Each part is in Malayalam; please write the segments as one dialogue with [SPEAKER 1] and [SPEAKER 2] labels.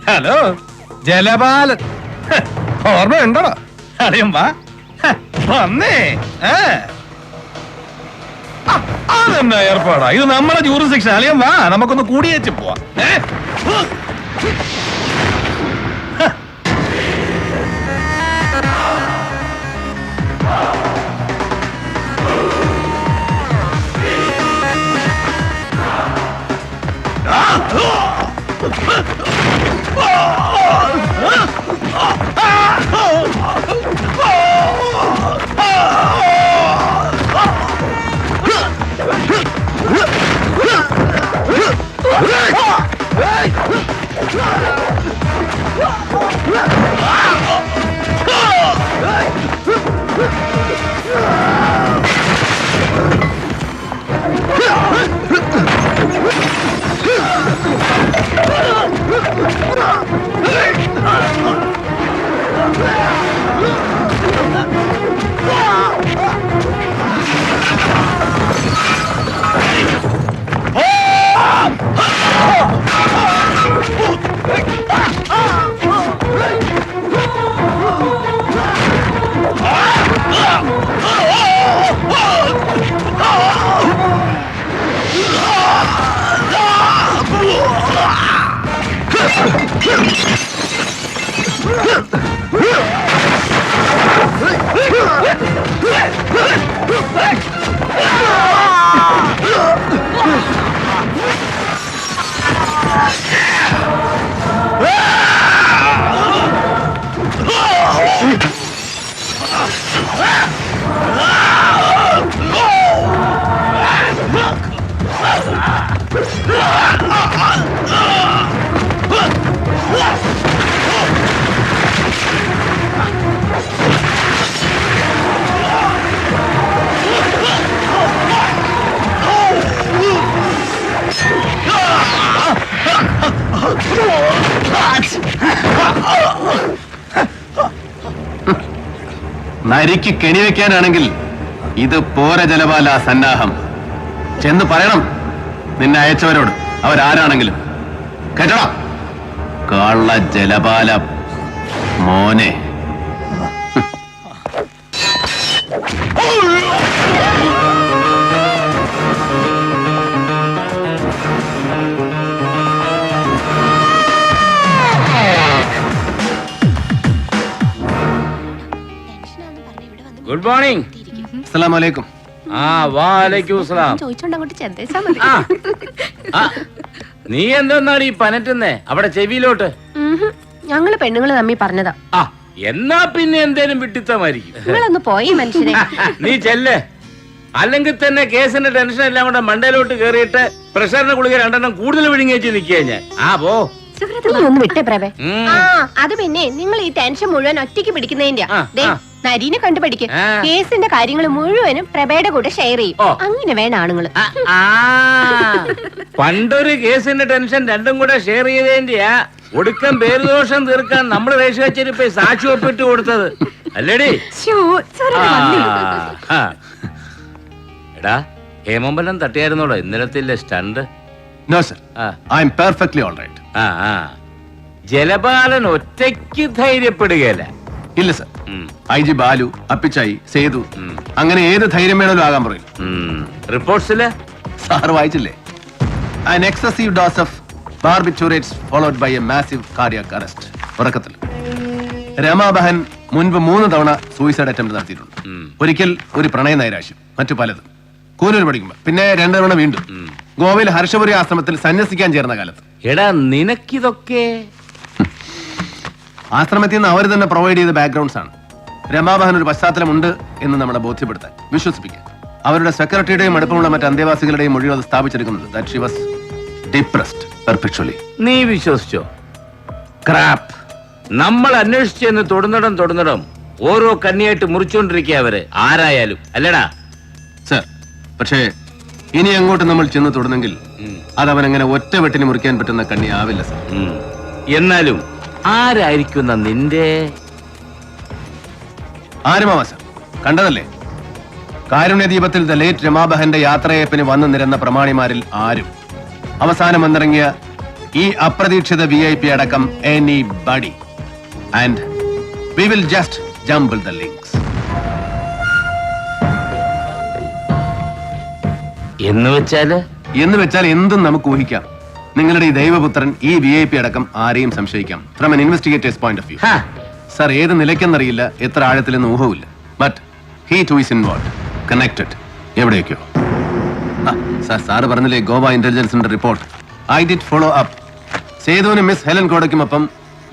[SPEAKER 1] ഹലോ ജലപാലൻ, ഓർമ്മയുണ്ടോ? അറിയും വാ വന്നേ. അതെന്നാ ഏർപ്പാടാ, ഇത് നമ്മുടെ ജൂറിസ്ഡിക്ഷൻ. അളിയൻ വാ, നമുക്കൊന്ന് കൂടിയേച്ച് പോവാ.
[SPEAKER 2] നരിക്ക് കെണിവെക്കാനാണെങ്കിൽ ഇത് പോര ജലപാല സന്നാഹം. ചെന്ന് പറയണം നിന്നെ അയച്ചവരോട്, അവരാരാണെങ്കിലും. കേട്ടടാ കള്ള ജലപാല മോനെ.
[SPEAKER 3] Good morning.
[SPEAKER 2] അസ്സലാമു അലൈക്കും.
[SPEAKER 3] വാലൈക്കും അസ്സലാം. നീ എന്തെന്നാണ് ഈ പനറ്റുന്നേ അവിടെ ചെവിയിലോട്ട്?
[SPEAKER 4] ഞങ്ങള് പെണ്ണുങ്ങള് തമ്മി പറഞ്ഞതാ.
[SPEAKER 3] എന്നാ പിന്നെ എന്തേലും വിട്ടിത്തമായിരിക്കും.
[SPEAKER 4] നിങ്ങളൊന്ന് പോയി മനുഷ്യനെ.
[SPEAKER 3] നീ ചെല്ലേ, അല്ലെങ്കിൽ തന്നെ കേസിന്റെ ടെൻഷൻ എല്ലാം കൂടെ മണ്ടയിലോട്ട് കേറിയിട്ട് പ്രഷറിന്റെ ഗുളിക 2 എണ്ണം കൂടുതൽ വിഴുങ്ങിയേച്ച് നിൽക്കുക ഞാൻ. പോ
[SPEAKER 4] ഒന്ന് വിട്ടേ പ്രഭേ. അത് പിന്നെ നിങ്ങൾ ഈ ടെൻഷൻ മുഴുവൻ ഒറ്റയ്ക്ക് പിടിക്കുന്നതിന്റെ നരീനെ കണ്ടുപിടിക്കും. കേസിന്റെ കാര്യങ്ങൾ മുഴുവനും പ്രഭയുടെ കൂടെ ഷെയർ ചെയ്യും. അങ്ങനെ വേണം ആണുങ്ങള്.
[SPEAKER 3] പണ്ടൊരു കേസിന്റെ ടെൻഷൻ 2ഉം കൂടെ ഷെയർ ചെയ്തതിന്റെയാ ഒടുക്കം പേരുദോഷം തീർക്കാൻ നമ്മൾ രേഷകച്ചേരി സാക്ഷി ഒപ്പിട്ട് കൊടുത്തത് അല്ലേടി? എടാ ഹേമമ്പലം തട്ടിയായിരുന്നോടോ ഇന്നലത്തെ stunt?
[SPEAKER 2] No sir, I am perfectly all right.
[SPEAKER 3] ജലപാലൻ ഒറ്റയ്ക്ക് ധൈര്യപ്പെടുകയല്ല.
[SPEAKER 2] ഇല്ല സർ, ഐ ജി ബാലു, അപ്പിച്ചായി, സേതു, അങ്ങനെ ഏത് ധൈര്യം വേണമല്ലോ ആകാൻ പറയും.
[SPEAKER 3] റിപ്പോർട്ട്സില്
[SPEAKER 2] സാർ വായിച്ചില്ലേ? An excessive dose of barbiturates followed by a massive cardiac arrest. ഉറക്കത്തിൽ രമാബഹൻ മുൻപ് 3 തവണ സൂയിസൈഡ് അറ്റംപ്റ്റ് നടത്തിയിട്ടുണ്ട്. ഒരിക്കൽ ഒരു പ്രണയ നൈരാശ്യം, മറ്റു പലതും. കൂനൂർ പഠിക്കുമ്പോ പിന്നെ 2 തവണ വീണ്ടും ഗോവയിൽ ഹർഷപുരി ആശ്രമത്തിൽ സന്യസിക്കാൻ ചേർന്ന കാലത്ത്.
[SPEAKER 3] എടാ നിനക്കിതൊക്കെ
[SPEAKER 2] ആശ്രമത്തിൽ നിന്ന് അവർ തന്നെ പ്രൊവൈഡ് ചെയ്ത ബാക്ക്ഗ്രൗണ്ട്സ് ആണ്. രമാബഹൻ ഒരു പശ്ചാത്തലമുണ്ട് എന്ന് നമ്മളെ ബോധ്യപ്പെടുത്താൻ, വിശ്വസിപ്പിക്കാൻ. അവരുടെ സെക്രട്ടറിയുടെയും അടുപ്പമുള്ള മറ്റ് അന്തേവാസികളുടെയും മൊഴികൾ അത് സ്ഥാപിച്ചെടുക്കുന്നത് that she was depressed perpetually.
[SPEAKER 3] നീ വിശ്വസിച്ചോ? ക്രാപ്പ്. നമ്മൾ അന്വേഷിച്ചെന്ന് തൊടുന്നിടം ഓരോ കണ്ണിയായിട്ട് മുറിച്ചുകൊണ്ടിരിക്കുക അവര്, ആരായാലും അല്ലടാ
[SPEAKER 2] സർ. പക്ഷേ ഇനി അങ്ങോട്ട് നമ്മൾ ചെന്ന് തൊടുന്നെങ്കിൽ അതവനങ്ങനെ ഒറ്റ വെട്ടിന് മുറിക്കാൻ പറ്റുന്ന കണ്ണി ആവില്ല സർ.
[SPEAKER 3] എന്നാലും ആരായിരിക്കുന്ന നിന്റെ
[SPEAKER 2] ആരുമാവാ സർ? കണ്ടതല്ലേ, കാരുണ്യദീപത്തിൽ ദ ലേറ്റ് രമാബഹന്റെ യാത്രയപ്പിന് വന്നു നിരന്ന പ്രമാണിമാരിൽ ആരും അവസാനം വന്നിറങ്ങിയ ഈ അപ്രതീക്ഷിത VIP അടക്കം anybody. And we will just jumble the links.
[SPEAKER 3] എന്ന് വെച്ചാൽ
[SPEAKER 2] എന്തും നമുക്ക് ഊഹിക്കാം. നിങ്ങളുടെ ഈ ദൈവപുത്രൻ ഈ VIP അടക്കം ആരെയും സംശയിക്കാം. From an investigator's point of view. സർ, ഏത് നിലയ്ക്കെന്നറിയില്ല, എത്ര ആഴത്തിലെന്ന് ഊഹവുമില്ല. But he too is involved, connected. എവിടെയൊക്കെയോ. സാറ് പറഞ്ഞില്ലേ ഗോവ ഇന്റലിജൻസിന്റെ report. I did follow up. സേതുവിനും മിസ് ഹെലൻ കോടയ്ക്കുമൊപ്പം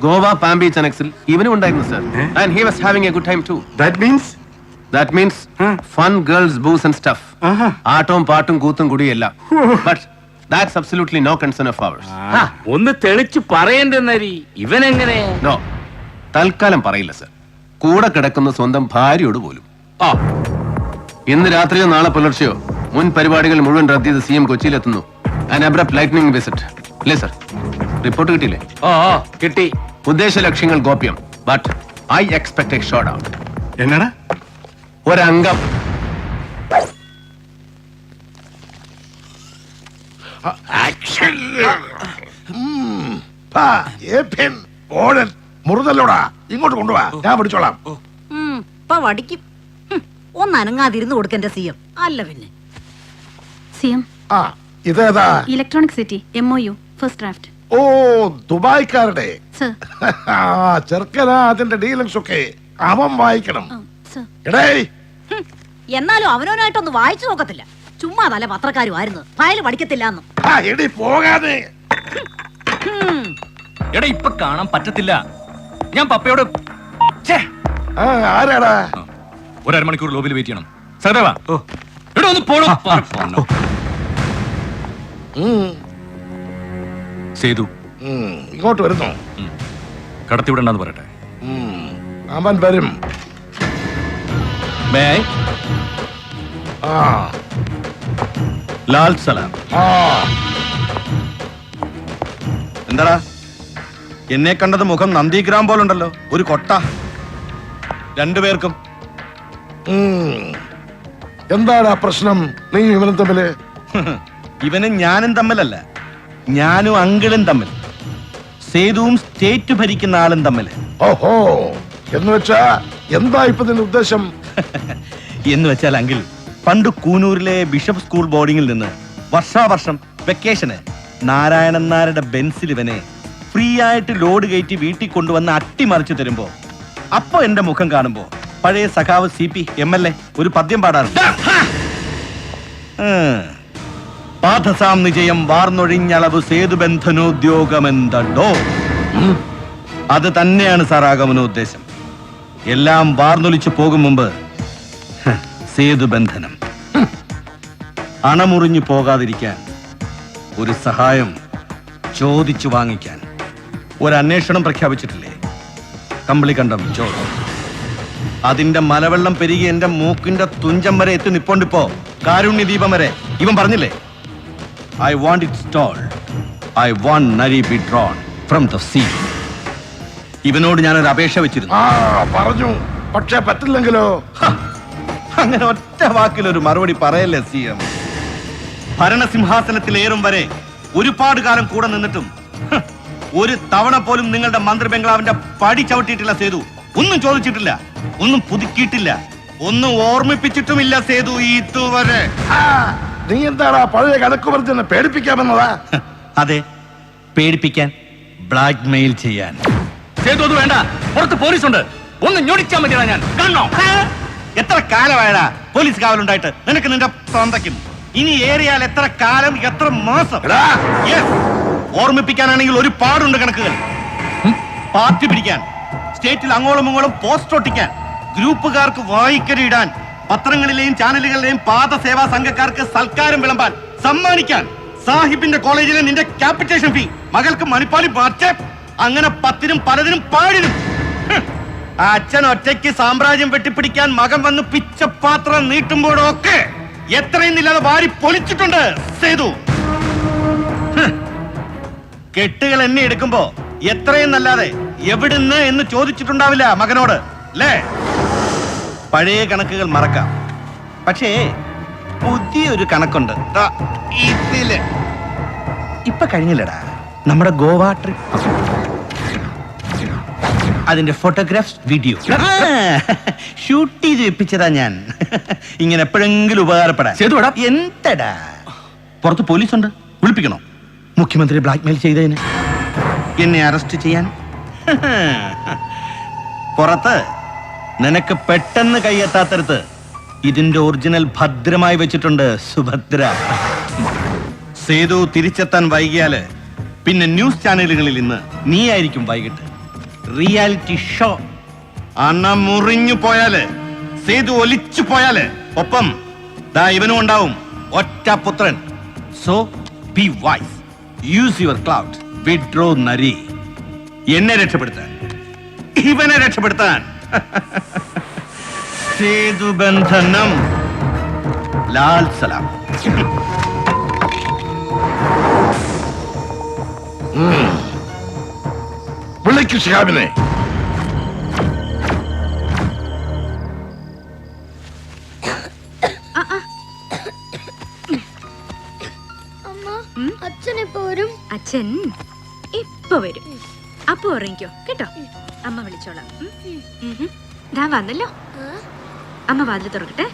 [SPEAKER 2] ഗോവ പാം ബീച്ച് അനക്സിൽ ഇവനും ഉണ്ടായിരുന്നു sir. And he was having a good time too. That means fun, girls, booze and stuff. ആട്ടവും പാട്ടും കൂത്തും കുടിയെല്ലാം. But that's absolutely no concern of ours.
[SPEAKER 3] ഒന്ന് തെളിച്ച് പറയണ്ടെന്നരി ഇവനെങ്ങനെ?
[SPEAKER 2] No. തൽക്കാലം പറയില്ല സർ. കൂടെ കിടക്കുന്ന സ്വന്തം ഭാര്യയോട് പോലും. ഇന്ന് രാത്രിയോ നാളെ പുലർച്ചെയോ മുൻ പരിപാടികൾ മുഴുവൻ റദ്ദ് ചെയ്ത് CM കൊച്ചിയിലെത്തുന്നു. An abrupt lightning visit. അല്ലേ സർ? റിപ്പോർട്ട് കിട്ടിയില്ലേ?
[SPEAKER 3] കിട്ടി.
[SPEAKER 2] ഉദ്ദേശ ലക്ഷ്യങ്ങൾ ഗോപ്യം. But I expect a showdown.
[SPEAKER 1] എന്നടാ
[SPEAKER 2] ഒരംഗം.
[SPEAKER 5] മുറുതല്ലോടാ, ഇങ്ങോട്ട് കൊണ്ടുപോവാ, ഞാൻ പിടിച്ചോളാം.
[SPEAKER 6] വടിക്കും. ഒന്ന് അനങ്ങാതിരുന്ന് കൊടുക്കെന്റെ CM. അല്ല പിന്നെ
[SPEAKER 7] CM
[SPEAKER 5] ആ, ഇതേതാ?
[SPEAKER 7] Electronic city MOU first draft.
[SPEAKER 5] ഓ, ദുബായ്ക്കാരുടെ.
[SPEAKER 7] സർ.
[SPEAKER 5] ചെറുക്കനാ അതിന്റെ ഡീലിങ്സ് ഒക്കെ അവൻ വായിക്കണം.
[SPEAKER 7] സർ.
[SPEAKER 5] എടേ,
[SPEAKER 6] എന്നാലും അവനവനായിട്ടൊന്ന് വായിച്ചു നോക്കത്തില്ല. ചുമ്മാ തല പത്രക്കാരുമായിരുന്നു. ഫയൽ പഠിക്കത്തില്ല എന്നും.
[SPEAKER 5] എടി പോകാതെ.
[SPEAKER 1] എടാ ഇപ്പൊ കാണാൻ പറ്റത്തില്ല. ഞാൻ പപ്പയോട്
[SPEAKER 5] ആരാടാ?
[SPEAKER 1] ഒരു അരമണിക്കൂർ ലോബിയിൽ വെയിറ്റ് ചെയ്യണം. സഹദേവാ, എടാ ഒന്ന് പോടോ. സേതു
[SPEAKER 5] ഇങ്ങോട്ട് വരുന്നു.
[SPEAKER 1] കടത്തിവിടണ്ടെന്ന് പറയട്ടെ.
[SPEAKER 5] അവൻ വരും. ആ,
[SPEAKER 1] ലാൽ സലാം.
[SPEAKER 5] ആ,
[SPEAKER 1] എന്താടാ എന്നെ കണ്ടത് മുഖം നന്ദിഗ്രാം പോലുണ്ടല്ലോ. ഒരു കൊട്ട രണ്ടുപേർക്കും.
[SPEAKER 5] എന്താടാ പ്രശ്നം? നീ ഇവനും തമ്മില്?
[SPEAKER 1] ഇവനും ഞാനും തമ്മിലല്ല, ഞാനും അങ്കിളും തമ്മിൽ, സേതുവും സ്റ്റേറ്റ് ഭരിക്കുന്ന ആളും തമ്മിൽ.
[SPEAKER 5] ഓഹോ, എന്ന് വെച്ചാ എന്താ ഇപ്പൊ നിന്റെ ഉദ്ദേശം?
[SPEAKER 1] എന്ന് വെച്ചാൽ അങ്കിൾ, പണ്ട് കൂനൂരിലെ ബിഷപ്പ് സ്കൂൾ ബോർഡിങ്ങിൽ നിന്ന് വർഷാവർഷം വെക്കേഷന് നാരായണൻ നായരുടെ ബെൻസിൽ ഇവനെ ഫ്രീ ആയിട്ട് ലോഡ് കയറ്റി വീട്ടിൽ കൊണ്ടുവന്ന് അട്ടിമറിച്ചു തരുമ്പോ അപ്പൊ എന്റെ മുഖം കാണുമ്പോ പഴയ സഖാവ് CP MLA ഒരു പദ്യം പാടാറുണ്ട്. പാഠസാം നിജയം വാർന്നൊഴിഞ്ഞളവ് സേതുബന്ധനോദ്യോഗമെന്തോ. അത് തന്നെയാണ് സാർ ആഗമനോദ്ദേശം. എല്ലാം വാർന്നൊലിച്ചു പോകും മുമ്പ് സേതുബന്ധനം. അണമുറിഞ്ഞു പോകാതിരിക്കാൻ, ഒരു സഹായം ചോദിച്ചു വാങ്ങിക്കാൻ ഒരു അന്വേഷണം പ്രഖ്യാപിച്ചിട്ടില്ലേ? കമ്പിളിക്കണ്ടം ചോറ്. അതിന്റെ മലവെള്ളം പെരുകി എന്റെ മൂക്കിന്റെ തുഞ്ചം വരെ എത്തി നിപ്പോണ്ടിപ്പോ, കാരുണ്യ ദീപം വരെ. ഇവൻ പറഞ്ഞില്ലേ, I want it stalled, I want Nari be drawn from the sea. ഇവനോട് ഞാനൊരു അപേക്ഷ വെച്ചിരുന്നു.
[SPEAKER 5] പറഞ്ഞു, പക്ഷെ പറ്റില്ലെങ്കിലോ?
[SPEAKER 1] അങ്ങനെ ഒറ്റ വാക്കിലൊരു മറുപടി പറയല്ലേ CM. ഭരണസിംഹാസനത്തിലേറും വരെ ഒരുപാട് കാലം കൂടെ നിന്നിട്ടും ഒരു തവണ പോലും നിങ്ങളുടെ മന്ത്രി ബംഗ്ലാവിന്റെ പടി ചവിട്ടിയിട്ടില്ല സേതു. ഒന്നും ചോദിച്ചിട്ടില്ല, ഒന്നും പുതുക്കിയിട്ടില്ല, ഒന്നും ഓർമ്മിപ്പിച്ചിട്ടുമില്ല സേതു ഇതുവരെ.
[SPEAKER 5] നീ എന്താടാ പഴയ കണക്ക് പറഞ്ഞ് പേടിപ്പിക്കാമെന്നതാ?
[SPEAKER 1] അതെ, പേടിപ്പിക്കാൻ, ബ്ലാക്ക് മെയിൽ ചെയ്യാൻ. സേതു അത് വേണ്ട, പുറത്ത് പോലീസുണ്ട്, ഒന്ന് ഞൊടിച്ചാൽ മതിയാ. ഞാൻ കാണണോ? എത്ര കാലമായടാ പോലീസ് കാവലുണ്ടായിട്ട് നിനക്ക് നിന്റെ സ്വന്തക്കും? ഇനി ഏറിയാൽ എത്ര കാലം, എത്ര മാസം? ഓർമ്മിപ്പിക്കാനാണെങ്കിൽ ഒരു പാടുണ്ട് കണക്കുകൾ. പാർട്ടി പിടിക്കാൻ, സ്റ്റേറ്റിൽ അങ്ങോളം ഇങ്ങോളം പോസ്റ്റ് ഒട്ടിക്കാൻ, ഗ്രൂപ്പുകാർക്ക് വായിക്കരിയിടാൻ, പത്രങ്ങളിലെയും ചാനലുകളിലെയും പാദസേവാ സംഘക്കാർക്ക് സൽക്കാരം വിളമ്പാൻ, സമ്മാനിക്കാൻ, സാഹിബിന്റെ കോളേജിലെ നിന്റെ ക്യാപിറ്റേഷൻ ഫീ, മകൾക്ക് മണിപ്പാലി ബർത്ത്, അങ്ങനെ പത്തിനും പലതിനും പാടിനും. അച്ഛൻ ഒറ്റയ്ക്ക് സാമ്രാജ്യം വെട്ടിപ്പിടിക്കാൻ മകൻ വന്ന് പിച്ചപാത്രം നീട്ടുമ്പോഴൊക്കെ എത്രയും ഇല്ലാതെ വാരി പൊളിച്ചിട്ടുണ്ട് സേതു. കെട്ടുകൾ എന്നെ എടുക്കുമ്പോ എത്രയും നല്ലാതെ എവിടുന്ന് എന്ന് ചോദിച്ചിട്ടുണ്ടാവില്ല മകനോട്, അല്ലേ? പഴയ കണക്കുകൾ മറക്കാം, പക്ഷേ പുതിയൊരു കണക്കുണ്ട്. ഇതില് ഇപ്പൊ കഴിഞ്ഞില്ലടാ, നമ്മുടെ ഗോവ ട്രിപ്പ്, അതിന്റെ ഫോട്ടോഗ്രാഫ്സ്, വീഡിയോ ഷൂട്ട് ചെയ്ത് വെപ്പിച്ചതാ ഞാൻ. ഇങ്ങനെ എപ്പോഴെങ്കിലും ഉപകാരപ്പെടാൻ.
[SPEAKER 2] സേതുവാടാ.
[SPEAKER 1] എന്തടാ, പുറത്ത് പോലീസുണ്ട്, വിളിപ്പിക്കണോ? മുഖ്യമന്ത്രി ബ്ലാക്ക്മെയിൽ ചെയ്തതിന് എന്നെ അറസ്റ്റ് ചെയ്യാൻ. പുറത്ത് നിനക്ക് പെട്ടെന്ന് കൈയെത്താത്തടുത്ത് ഇതിന്റെ ഒറിജിനൽ ഭദ്രമായി വെച്ചിട്ടുണ്ട് സുഭദ്ര. സേതു തിരിച്ചെത്താൻ വൈകിയാല് പിന്നെ ന്യൂസ് ചാനലുകളിൽ ഇന്ന് നീ ആയിരിക്കും വൈകിട്ട്. റിയാലിറ്റി ഷോ അണ്ണ മുറിഞ്ഞു പോയാല്, സേതു ഒലിച്ചു പോയാല് ഒപ്പം ദാ ഇവനും ഉണ്ടാവും, ഒറ്റ പുത്രൻ. So be wise, use your cloud, withdraw Nari. എന്നെ രക്ഷപ്പെടുത്താൻ, ഇവനെ രക്ഷപ്പെടുത്താൻ. സേതുബന്ധനം. ലാൽ സലാം.
[SPEAKER 5] വിളിക്കു ഷിഹാബിനെ.
[SPEAKER 7] അച്ഛൻ ഇപ്പൊ വരും. അപ്പൊ ഉറങ്ങിക്കോ കേട്ടോ. അമ്മ വിളിച്ചോളാം. ദാ വന്നല്ലോ. അമ്മ വാതിൽ തുറക്കട്ടെ.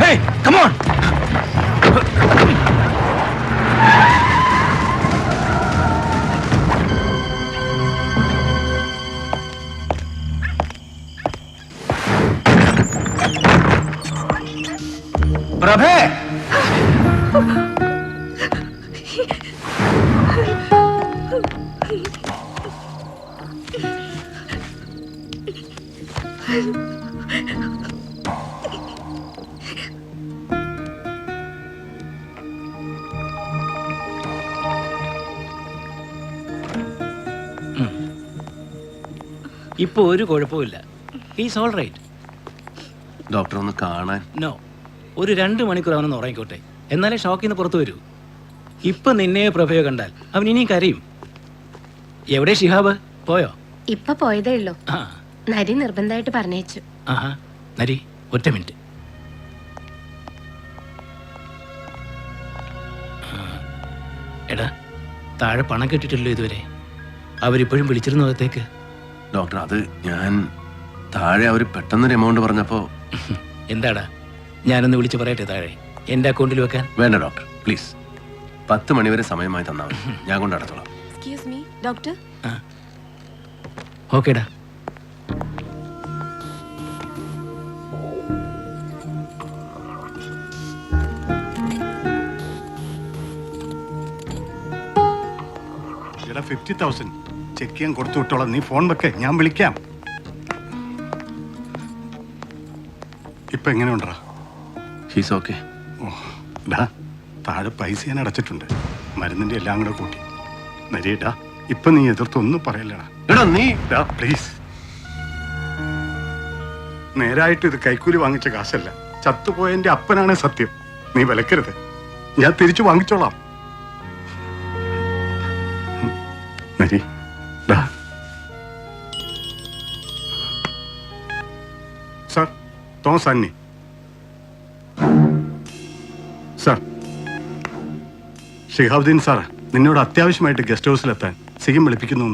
[SPEAKER 1] Hey, come on. പ്രഭേ,
[SPEAKER 3] ഇപ്പൊ ഒരു കുഴപ്പമില്ല. Is all right.
[SPEAKER 2] ഡോക്ടർ ഒന്ന് കാണാൻ.
[SPEAKER 3] നോ, ഒരു 2 മണിക്കൂർ അവനൊന്ന് ഉറങ്ങിക്കോട്ടെ, എന്നാലേ ഷോക്കിൽ നിന്ന് പുറത്തു വരൂ. ഇപ്പൊ നിന്നെ പ്രഭയോ കണ്ടാൽ അവൻ ഇനിയും കരയും. എവിടെ ഷിഹാബ്? പോയോ?
[SPEAKER 4] ഇപ്പൊ പോയതേ ഉള്ളൂ.
[SPEAKER 3] ആ,
[SPEAKER 4] നരി നിർബന്ധമായിട്ട് പറഞ്ഞേച്ചു.
[SPEAKER 3] ആഹാ. നരി, ഒറ്റ മിനിറ്റ്. എടാ, താഴെ പണം കെട്ടിട്ടില്ലല്ലോ ഇതുവരെ? അവരിപ്പോഴും വിളിച്ചിരുന്നു അകത്തേക്ക്?
[SPEAKER 2] ഡോക്ടർ, അത് ഞാൻ താഴെ അവർ പെട്ടെന്നൊരു എമൗണ്ട് പറഞ്ഞപ്പോ.
[SPEAKER 3] എന്താടാ, ഞാനൊന്ന് വിളിച്ചു പറയട്ടെ താഴെ എന്റെ അക്കൗണ്ടിൽ വെക്കാൻ?
[SPEAKER 2] വേണ്ട ഡോക്ടർ, പ്ലീസ്. 10 മണിവരെ സമയമായി തന്നാൽ മതി, ഞാൻ കൊണ്ട് നടത്തോളാം.
[SPEAKER 4] Excuse me doctor.
[SPEAKER 3] ഓക്കേടാ.
[SPEAKER 8] എടാ 50,000 ചെക്ക് ചെയ്യാൻ കൊടുത്തു വിട്ടോളാം. നീ ഫോൺ വെക്കേ, ഞാൻ വിളിക്കാം. ഇപ്പൊ എങ്ങനെയുണ്ടാ?
[SPEAKER 2] He's okay.
[SPEAKER 8] ഓ ഡാ, താഴെ പൈസ ഞാൻ അടച്ചിട്ടുണ്ട്, മരുന്നിന്റെ എല്ലാം കൂടെ കൂട്ടി. നരിയേട്ടാ, ഇപ്പൊ നീ എതിർത്തൊന്നും പറയല്ലടാ.
[SPEAKER 2] എടാ നീ
[SPEAKER 8] പ്ലീസ്. നേരായിട്ട് ഇത് കൈക്കൂലി വാങ്ങിച്ച കാശല്ല, ചത്തുപോയതിന്റെ അപ്പനാണ് സത്യം. നീ വിലക്കരുത്, ഞാൻ തിരിച്ചു വാങ്ങിച്ചോളാം. നരി ഡാ. Sir, Thomas Annie. Sir, Shihabuddin sir നിന്നോട് അത്യാവശ്യമായിട്ട് ഗസ്റ്റ് ഹൗസിലെത്താൻ സിഗം വിളിപ്പിക്കുന്നു.